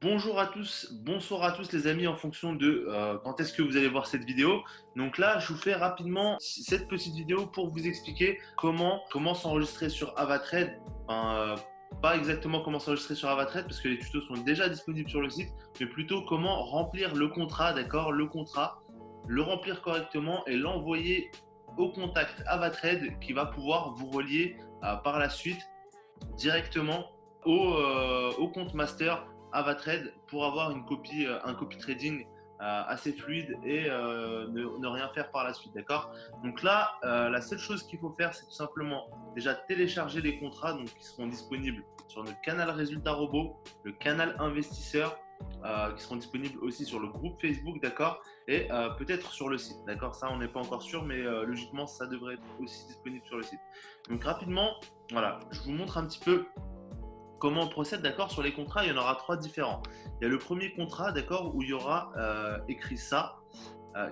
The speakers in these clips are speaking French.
Bonjour à tous, bonsoir à tous les amis en fonction de quand est-ce que vous allez voir cette vidéo. Donc là, je vous fais rapidement cette petite vidéo pour vous expliquer comment s'enregistrer sur Avatrade. Enfin, pas exactement comment s'enregistrer sur Avatrade parce que les tutos sont déjà disponibles sur le site, mais plutôt comment remplir le contrat, d'accord? Le contrat, le remplir correctement et l'envoyer au contact Avatrade qui va pouvoir vous relier par la suite directement au compte master Avatrade pour avoir un copy trading assez fluide et ne rien faire par la suite, d'accord? Donc là, la seule chose qu'il faut faire, c'est tout simplement déjà télécharger les contrats donc, qui seront disponibles sur notre canal Résultats Robots, le canal Investisseur, qui seront disponibles aussi sur le groupe Facebook, d'accord? Et peut-être sur le site, d'accord? Ça, on n'est pas encore sûr, mais logiquement, ça devrait être aussi disponible sur le site. Donc rapidement, voilà, je vous montre un petit peu comment on procède, d'accord? Sur les contrats, il y en aura trois différents. Il y a le premier contrat, d'accord, où il y aura écrit ça,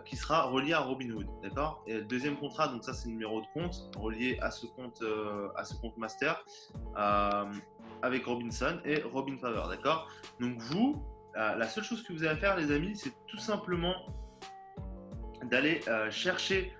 qui sera relié à Robinhood, d'accord? Et le deuxième contrat, donc ça c'est le numéro de compte relié à ce compte master euh, avec Robinson et Robin Favor, d'accord? Donc vous, la seule chose que vous avez à faire, les amis, c'est tout simplement d'aller chercher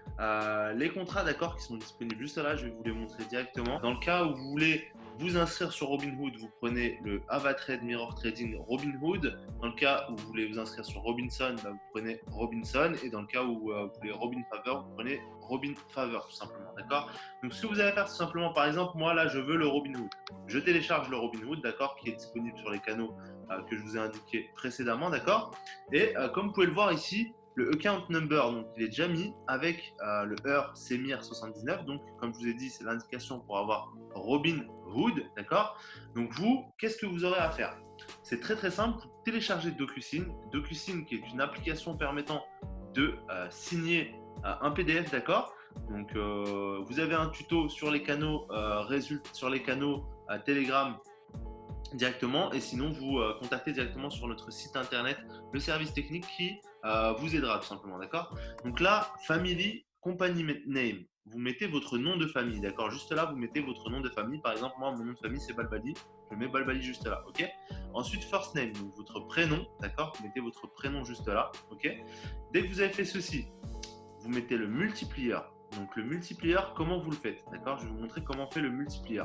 les contrats d'accord qui sont disponibles juste là. Je vais vous les montrer directement. Dans le cas où vous voulez vous inscrire sur Robinhood, vous prenez le Avatrade Mirror Trading Robinhood. Dans le cas où vous voulez vous inscrire sur Robinson, bah, vous prenez Robinson. Et dans le cas où vous voulez Robin Favor, vous prenez Robin Favor tout simplement. D'accord? Donc ce que vous allez faire tout simplement, par exemple, moi là je veux le Robinhood. Je télécharge le Robinhood, d'accord, qui est disponible sur les canaux que je vous ai indiqués précédemment, d'accord. Et comme vous pouvez le voir ici, le account number, donc il est déjà mis avec le EUR Semir79. Donc, comme je vous ai dit, c'est l'indication pour avoir Robinhood, d'accord? Donc, vous, qu'est-ce que vous aurez à faire? C'est très très simple. Vous téléchargez DocuSign. DocuSign, qui est une application permettant de signer un PDF, d'accord? Donc, vous avez un tuto sur les canaux Telegram directement, et sinon vous contactez directement sur notre site internet le service technique qui vous aidera tout simplement, d'accord? Donc là, family company name, vous mettez votre nom de famille, d'accord? Juste là, vous mettez votre nom de famille. Par exemple, moi mon nom de famille c'est Balbali, je mets Balbali juste là, ok? Ensuite first name, donc votre prénom, d'accord? Vous mettez votre prénom juste là, ok? Dès que vous avez fait ceci, vous mettez le multiplier. Donc le multiplier, comment vous le faites, d'accord? Je vais vous montrer comment on fait le multiplier.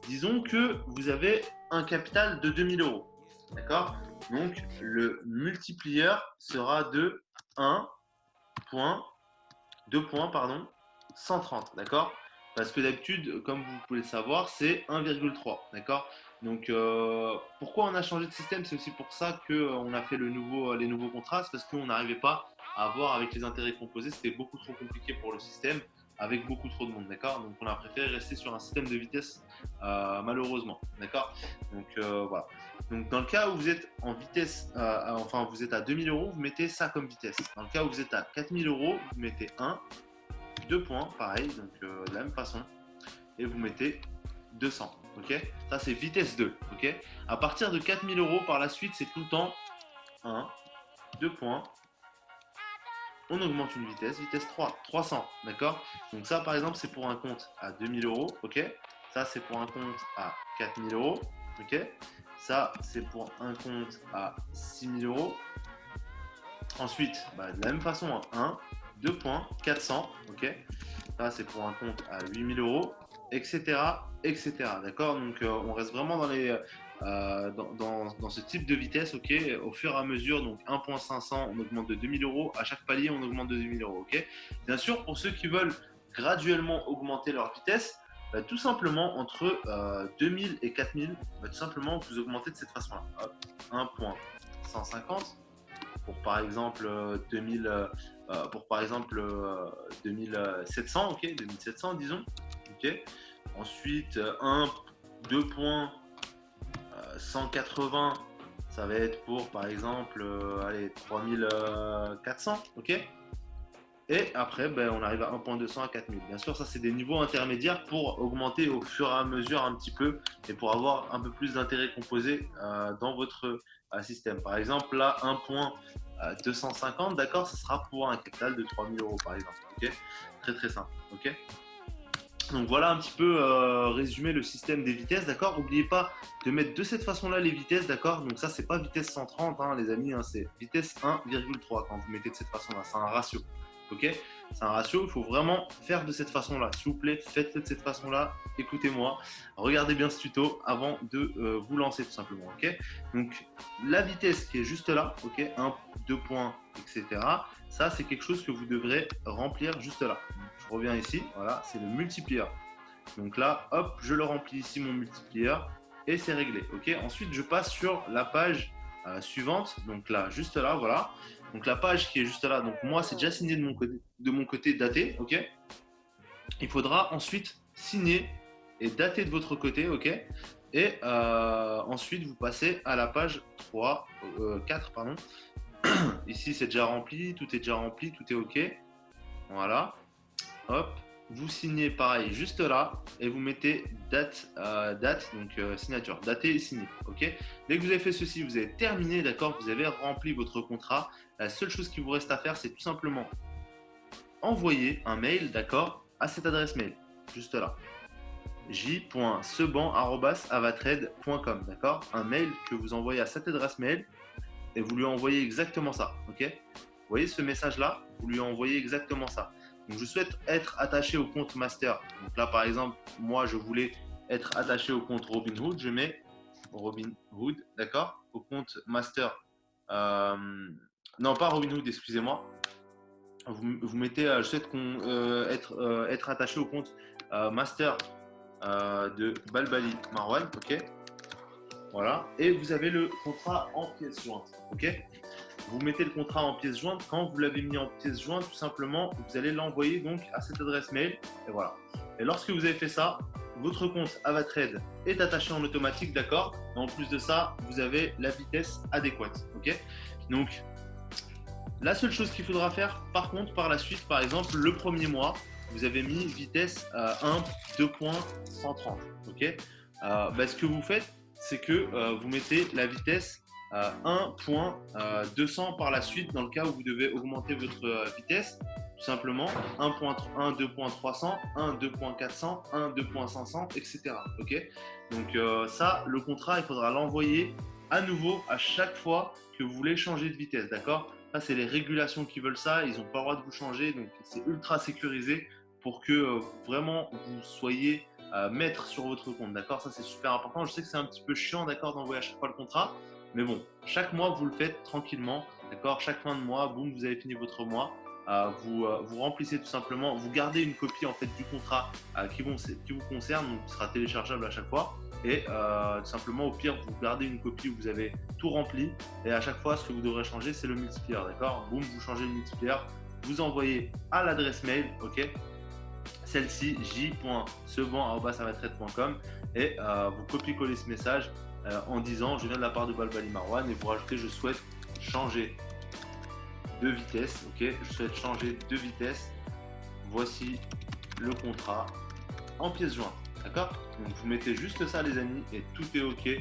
Disons que vous avez un capital de 2000 euros. D'accord? Donc, le multiplier sera de 1,2 points, 130. D'accord? Parce que d'habitude, comme vous pouvez le savoir, c'est 1,3. D'accord? Donc, pourquoi on a changé de système? C'est aussi pour ça qu'on a fait les nouveaux contrats. C'est parce qu'on n'arrivait pas à avoir avec les intérêts composés. C'était beaucoup trop compliqué pour le système avec beaucoup trop de monde. D'accord? Donc, on a préféré rester sur un système de vitesse, malheureusement. D'accord? Donc, voilà. Donc, dans le cas où vous êtes en vitesse, enfin, vous êtes à 2000 euros, vous mettez ça comme vitesse. Dans le cas où vous êtes à 4000 euros, vous mettez 2 points, pareil, donc de la même façon, et vous mettez 200. Ok? Ça, c'est vitesse 2. Ok? À partir de 4000 euros, par la suite, c'est tout le temps 1, 2 points. On augmente une vitesse 3, 300. D'accord? Donc, ça, par exemple, c'est pour un compte à 2000 euros. Ok? Ça, c'est pour un compte à 4000 euros. Ok? Ça, c'est pour un compte à 6000 euros. Ensuite, bah, de la même façon, 1, 2 points, 400. Ok? Ça, c'est pour un compte à 8000 euros, etc. etc. D'accord? Donc, on reste vraiment dans ce type de vitesse, ok? Au fur et à mesure, donc 1.500, on augmente de 2000 euros. À chaque palier, on augmente de 2000 euros, ok? Bien sûr, pour ceux qui veulent graduellement augmenter leur vitesse, bah, tout simplement entre 2000 et 4000, bah, tout simplement vous augmentez de cette façon-là. 1.150 pour par exemple 2700, ok, 2700 disons, ok. Ensuite 2 points 180, ça va être pour par exemple allez 3400, ok. Et après, ben, on arrive à 1.200 à 4000. Bien sûr, ça, c'est des niveaux intermédiaires pour augmenter au fur et à mesure un petit peu et pour avoir un peu plus d'intérêt composé dans votre système. Par exemple, là, 1.250, d'accord, ça sera pour un capital de 3000 euros, par exemple. Ok? Très, très simple. Ok? Donc voilà un petit peu résumé le système des vitesses, d'accord. N'oubliez pas de mettre de cette façon-là les vitesses, d'accord. Donc ça, c'est pas vitesse 130, hein, les amis, hein, c'est vitesse 1,3 quand vous mettez de cette façon-là. C'est un ratio, ok. C'est un ratio, il faut vraiment faire de cette façon-là. S'il vous plaît, faites-le de cette façon-là. Écoutez-moi, regardez bien ce tuto avant de vous lancer tout simplement, ok. Donc la vitesse qui est juste là, ok, 1, 2 points, etc. Ça, c'est quelque chose que vous devrez remplir juste là. Je reviens ici, voilà, c'est le multiplier. Donc là, hop, je le remplis ici, mon multiplier, et c'est réglé. Ok. Ensuite, je passe sur la page suivante. Donc là, juste là, voilà. Donc la page qui est juste là, donc moi, c'est déjà signé de mon côté daté. Ok. Il faudra ensuite signer et dater de votre côté. Ok. Et ensuite, vous passez à la page 4, pardon. Ici, c'est déjà rempli, tout est déjà rempli, tout est OK. Voilà. Hop, vous signez pareil juste là et vous mettez date, donc signature, daté et signé. OK. Dès que vous avez fait ceci, vous avez terminé, d'accord. Vous avez rempli votre contrat. La seule chose qui vous reste à faire, c'est tout simplement envoyer un mail, d'accord, à cette adresse mail, juste là. j.seban@avatrade.com, d'accord. Un mail que vous envoyez à cette adresse mail. Et vous lui envoyez exactement ça, ok. Vous voyez ce message-là, vous lui envoyez exactement ça. Donc, je souhaite être attaché au compte master. Donc là, par exemple, moi, je voulais être attaché au compte Robinhood. Je mets Robinhood, d'accord, au compte master. Non, pas Robinhood, excusez-moi. Vous mettez, je souhaite être attaché au compte master de Balbali Marwan, ok. Voilà, et vous avez le contrat en pièce jointe, ok. Vous mettez le contrat en pièce jointe. Quand vous l'avez mis en pièce jointe, tout simplement, vous allez l'envoyer donc à cette adresse mail, et voilà. Et lorsque vous avez fait ça, votre compte Avatrade est attaché en automatique, d'accord. Et en plus de ça, vous avez la vitesse adéquate, ok. Donc, la seule chose qu'il faudra faire, par contre, par la suite, par exemple, le premier mois, vous avez mis vitesse 1, 2.130, ok. Ce que vous faites, c'est que vous mettez la vitesse 1.200 par la suite dans le cas où vous devez augmenter votre vitesse. Tout simplement 1.1, 2.300, 1, 2.400, 1, 2.500, etc. Ok. Donc ça, le contrat, il faudra l'envoyer à nouveau à chaque fois que vous voulez changer de vitesse. D'accord. Ça, c'est les régulations qui veulent ça. Ils n'ont pas le droit de vous changer. Donc c'est ultra sécurisé pour que vraiment vous soyez maître sur votre compte, d'accord. Ça, c'est super important. Je sais que c'est un petit peu chiant, d'accord, d'envoyer à chaque fois le contrat, mais bon, chaque mois, vous le faites tranquillement, d'accord. Chaque fin de mois, boum, vous avez fini votre mois. Vous remplissez tout simplement, vous gardez une copie en fait du contrat qui vous concerne, donc qui sera téléchargeable à chaque fois. Et tout simplement, au pire, vous gardez une copie où vous avez tout rempli. Et à chaque fois, ce que vous devrez changer, c'est le multiplier, d'accord. Boum, vous changez le multiplier, vous envoyez à l'adresse mail, ok. Celle-ci, j.seban@avatrade.com, et vous copiez-collez ce message en disant je viens de la part de Balbali Marwan, et vous rajoutez je souhaite changer de vitesse, ok, je souhaite changer de vitesse, voici le contrat en pièce jointe, d'accord. Donc vous mettez juste ça les amis et tout est ok.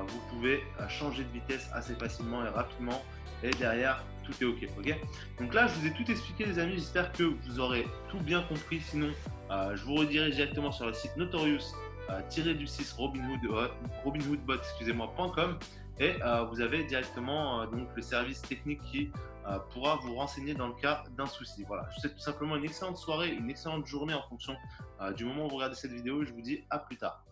Vous pouvez changer de vitesse assez facilement et rapidement, et derrière tout est ok, ok. Donc là je vous ai tout expliqué les amis, j'espère que vous aurez tout bien compris. Sinon je vous redirige directement sur le site notorious-du6 robinhoodbot, excusez-moi.com, et vous avez directement donc le service technique qui pourra vous renseigner dans le cas d'un souci. Voilà, je vous souhaite tout simplement une excellente soirée, une excellente journée en fonction du moment où vous regardez cette vidéo, et je vous dis à plus tard.